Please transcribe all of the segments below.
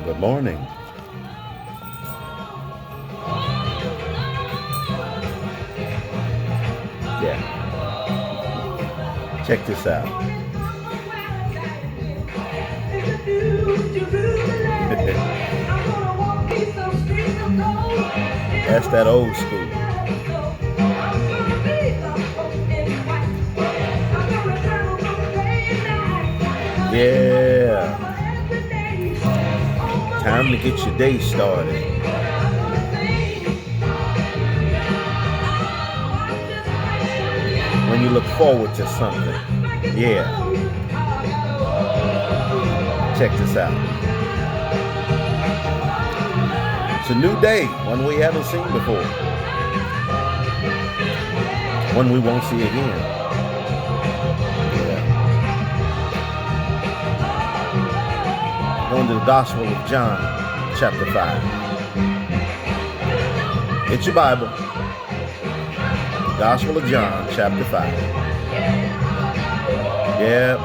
Good morning. Yeah, check this out. That's that old school. Yeah. Time to get your day started. When you look forward to something. Yeah. Check this out. It's a new day, one we haven't seen before. One we won't see again. Yeah. Going to the Gospel of John, chapter 5. It's your Bible. Gospel of John, chapter 5. Yeah.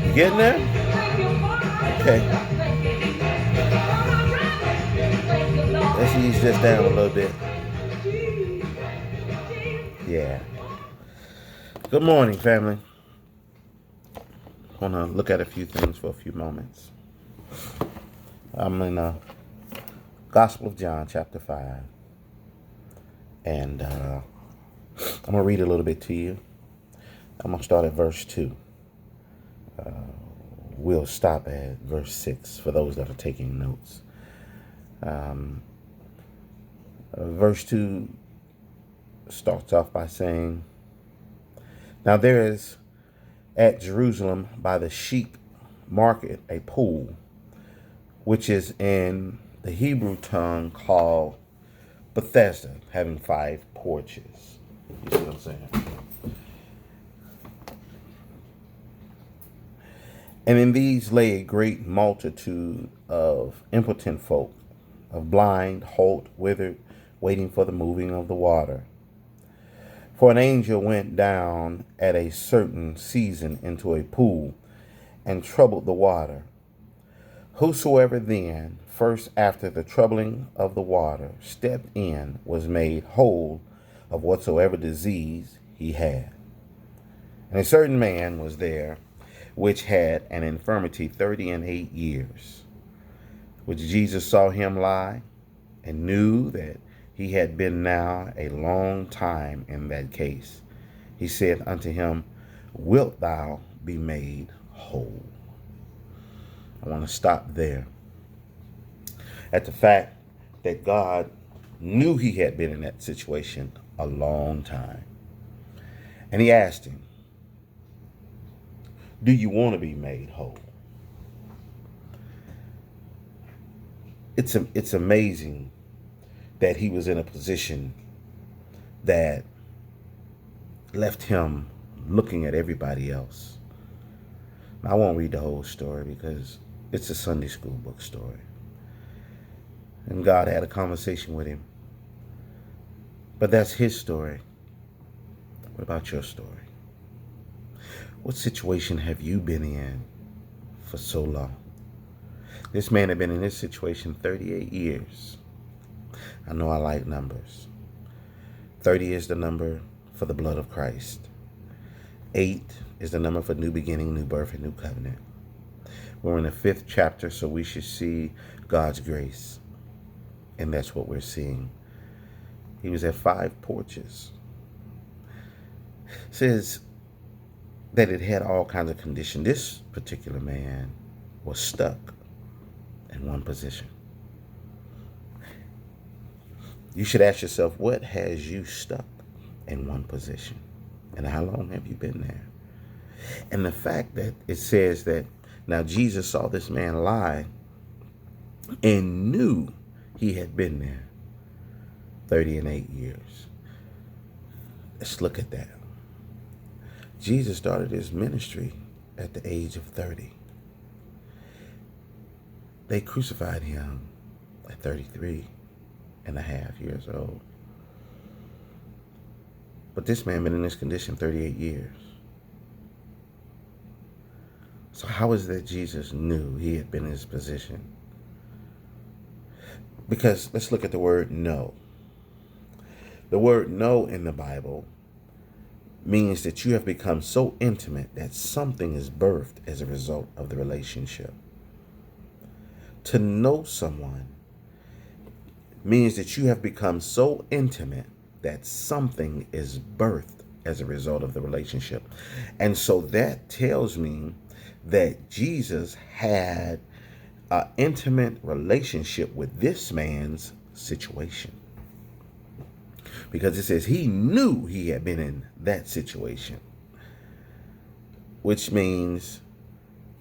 You getting there? Okay. Let's ease this down a little bit. Yeah. Good morning, family. I want to look at a few things for a few moments. I'm in the Gospel of John, chapter 5. And I'm going to read a little bit to you. I'm going to start at verse 2. We'll stop at verse 6 for those that are taking notes. Verse 2 starts off by saying, "Now there is at Jerusalem by the sheep market a pool, which is in the Hebrew tongue called Bethesda, having 5 porches." You see what I'm saying? "And in these lay a great multitude of impotent folk, of blind, halt, withered, waiting for the moving of the water. For an angel went down at a certain season into a pool and troubled the water. Whosoever then, first after the troubling of the water, stepped in was made whole of whatsoever disease he had. And a certain man was there which had an infirmity 38 years, which Jesus saw him lie, and knew that he had been now a long time in that case. He said unto him, Wilt thou be made whole?" I want to stop there at the fact that God knew he had been in that situation a long time. And he asked him, "Do you want to be made whole?" It's amazing that he was in a position that left him looking at everybody else. Now, I won't read the whole story because it's a Sunday school book story. And God had a conversation with him. But that's his story. What about your story? What situation have you been in for so long? This man had been in this situation 38 years. I know I like numbers. 30 is the number for the blood of Christ. 8 is the number for new beginning, new birth, and new covenant. We're in the 5th chapter, so we should see God's grace. And that's what we're seeing. He was at 5 porches. It says that it had all kinds of condition. This particular man was stuck in one position. You should ask yourself, what has you stuck in one position? And how long have you been there? And the fact that it says that now Jesus saw this man lie and knew he had been there 38 years. Let's look at that. Jesus started his ministry at the age of 30. They crucified him at 33 and a half years old. But this man been in this condition 38 years. So how is it that Jesus knew he had been in this position? Because let's look at the word know. The word know in the Bible means that you have become so intimate that something is birthed as a result of the relationship. To know someone means that you have become so intimate that something is birthed as a result of the relationship. And so that tells me that Jesus had an intimate relationship with this man's situation. Because it says he knew he had been in that situation. Which means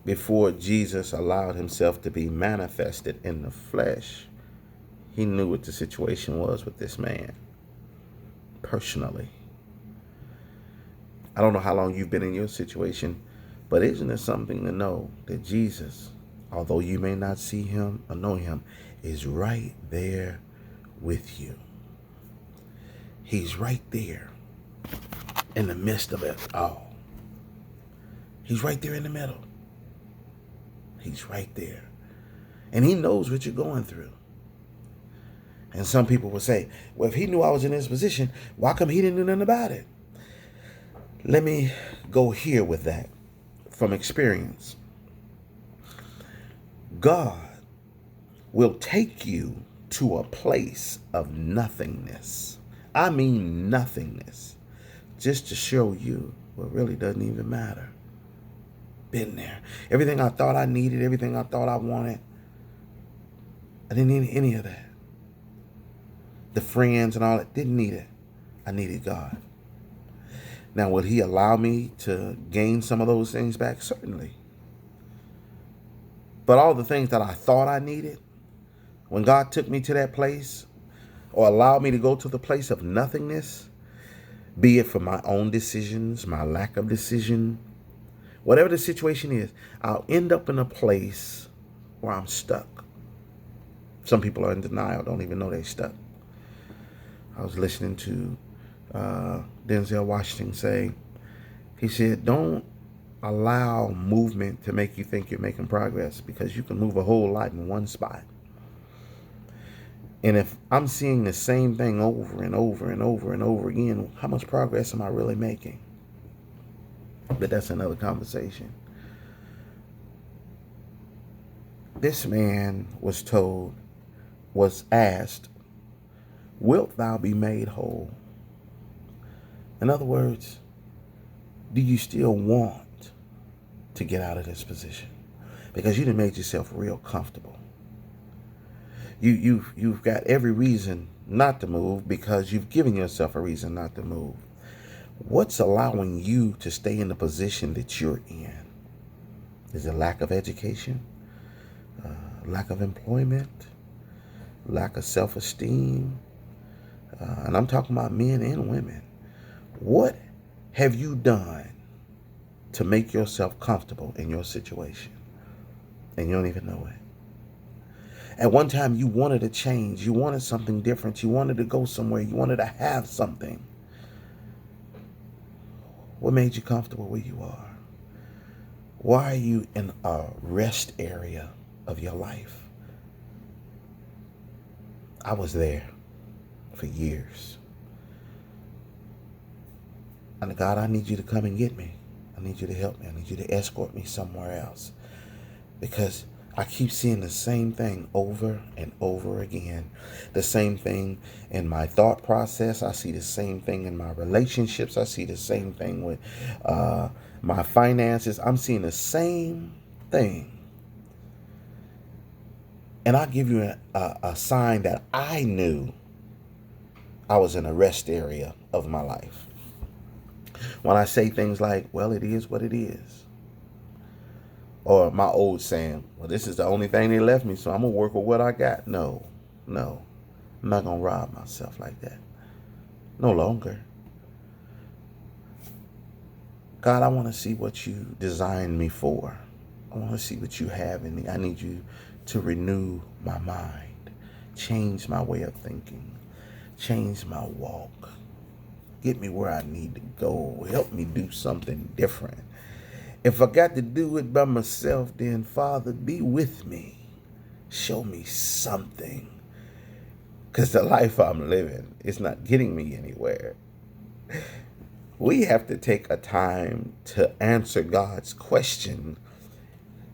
before Jesus allowed himself to be manifested in the flesh, he knew what the situation was with this man personally. I don't know how long you've been in your situation, but isn't it something to know that Jesus, although you may not see him or know him, is right there with you. He's right there in the midst of it all. He's right there in the middle. He's right there. And he knows what you're going through. And some people will say, well, if he knew I was in this position, why come he didn't do nothing about it? Let me go here with that from experience. God will take you to a place of nothingness. I mean nothingness. Just to show you what really doesn't even matter. Been there. Everything I thought I needed, everything I thought I wanted, I didn't need any of that. The friends and all that, didn't need it. I needed God. Now, will he allow me to gain some of those things back? Certainly. But all the things that I thought I needed, when God took me to that place or allowed me to go to the place of nothingness, be it for my own decisions, my lack of decision, whatever the situation is, I'll end up in a place where I'm stuck. Some people are in denial, don't even know they're stuck. I was listening to Denzel Washington say, he said, don't allow movement to make you think you're making progress, because you can move a whole lot in one spot. And if I'm seeing the same thing over and over and over and over again, how much progress am I really making? But that's another conversation. This man was asked, wilt thou be made whole? In other words, do you still want to get out of this position? Because you done made yourself real comfortable. You've got every reason not to move because you've given yourself a reason not to move. What's allowing you to stay in the position that you're in? Is it lack of education? Lack of employment? Lack of self-esteem? And I'm talking about men and women. What have you done to make yourself comfortable in your situation? And you don't even know it. At one time, you wanted a change. You wanted something different. You wanted to go somewhere. You wanted to have something. What made you comfortable where you are? Why are you in a rest area of your life? I was there for years. And God, I need you to come and get me. I need you to help me. I need you to escort me somewhere else. Because I keep seeing the same thing over and over again. The same thing in my thought process. I see the same thing in my relationships. I see the same thing with my finances. I'm seeing the same thing. And I'll give you a sign that I knew I was in a rest area of my life. When I say things like, well, it is what it is. Or my old saying, well, this is the only thing they left me, so I'm going to work with what I got. No. I'm not going to rob myself like that. No longer. God, I want to see what you designed me for. I want to see what you have in me. I need you to renew my mind, change my way of thinking, change my walk, get me where I need to go, help me do something different. If I got to do it by myself, then Father, be with me. Show me something. Because the life I'm living is not getting me anywhere. We have to take a time to answer God's question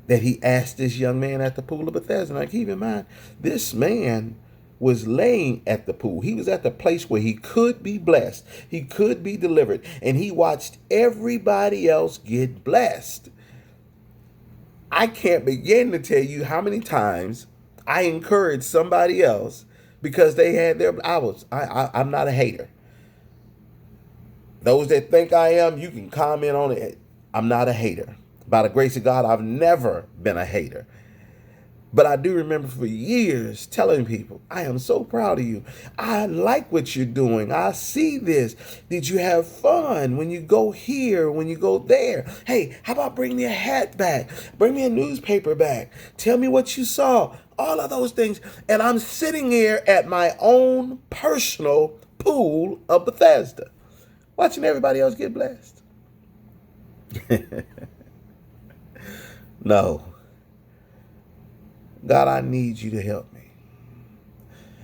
that he asked this young man at the pool of Bethesda. Now keep in mind, this man was laying at the pool. He was at the place where he could be blessed. He could be delivered. And he watched everybody else get blessed. I can't begin to tell you how many times I encouraged somebody else because they had their, I'm not a hater. Those that think I am, you can comment on it. I'm not a hater. By the grace of God, I've never been a hater. But I do remember for years telling people, I am so proud of you. I like what you're doing. I see this. Did you have fun when you go here, when you go there? Hey, how about bring me a hat back? Bring me a newspaper back. Tell me what you saw. All of those things. And I'm sitting here at my own personal pool of Bethesda, watching everybody else get blessed. No. God, I need you to help me.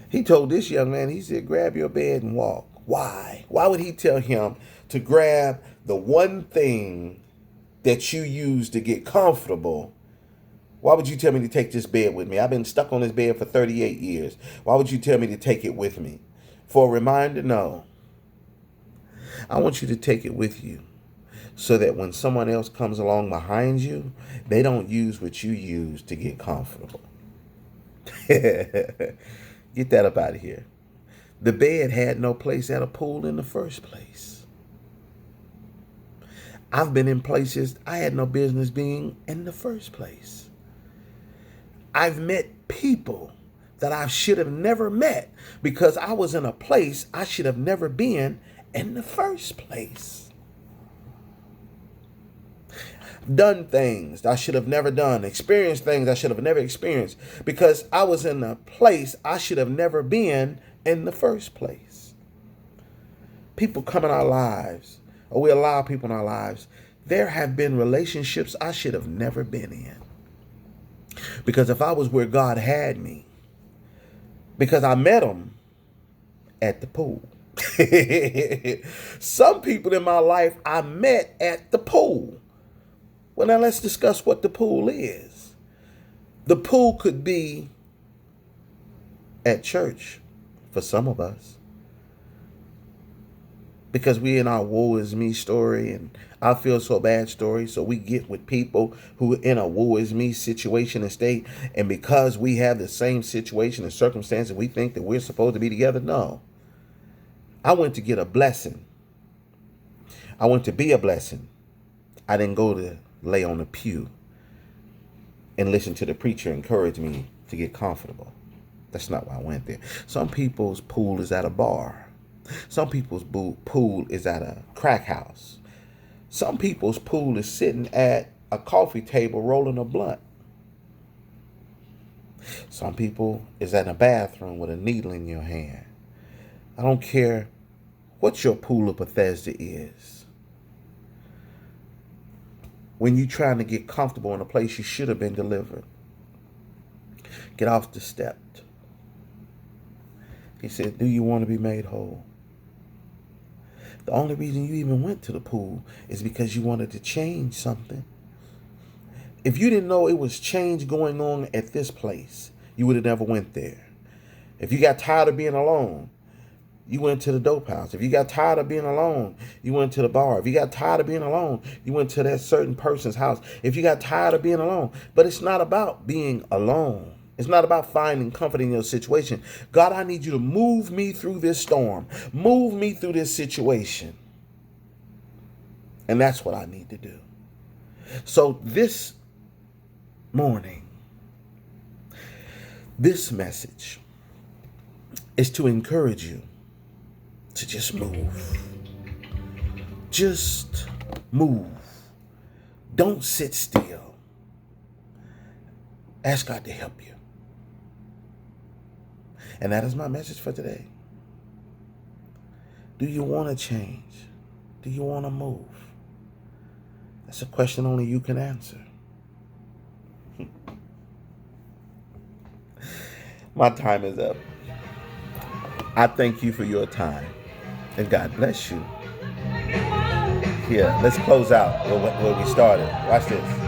He told this young man, he said, grab your bed and walk. Why? Why would he tell him to grab the one thing that you use to get comfortable? Why would you tell me to take this bed with me? I've been stuck on this bed for 38 years. Why would you tell me to take it with me? For a reminder? No. I want you to take it with you so that when someone else comes along behind you, they don't use what you use to get comfortable. Get that up out of here. The bed had no place at a pool in the first place. I've been in places I had no business being in the first place. I've met people that I should have never met because I was in a place I should have never been in the first place. Done things I should have never done, experienced things I should have never experienced because I was in a place I should have never been in the first place. People come in our lives, or we allow people in our lives. There have been relationships I should have never been in. Because if I was where God had me, because I met him at the pool. Some people in my life I met at the pool. Well, now let's discuss what the pool is. The pool could be at church for some of us, because we in our woe is me story and I feel so bad story. So we get with people who are in a woe is me situation and state. And because we have the same situation and circumstances, we think that we're supposed to be together. No. I went to get a blessing. I went to be a blessing. I didn't go to lay on the pew and listen to the preacher encourage me to get comfortable. That's not why I went there. Some people's pool is at a bar. Some people's pool is at a crack house. Some people's pool is sitting at a coffee table rolling a blunt. Some people is at a bathroom with a needle in your hand. I don't care what your pool of Bethesda is. When you're trying to get comfortable in a place you should have been delivered, get off the step. He said, do you want to be made whole? The only reason you even went to the pool is because you wanted to change something. If you didn't know it was change going on at this place, you would have never went there. If you got tired of being alone, you went to the dope house. If you got tired of being alone, you went to the bar. If you got tired of being alone, you went to that certain person's house. If you got tired of being alone. But it's not about being alone. It's not about finding comfort in your situation. God, I need you to move me through this storm. Move me through this situation. And that's what I need to do. So this morning, this message is to encourage you to just move. Just move. Don't sit still. Ask God to help you. And that is my message for today. Do you want to change? Do you want to move? That's a question only you can answer. My time is up. I thank you for your time. And God bless you. Here, let's close out where we started. Watch this.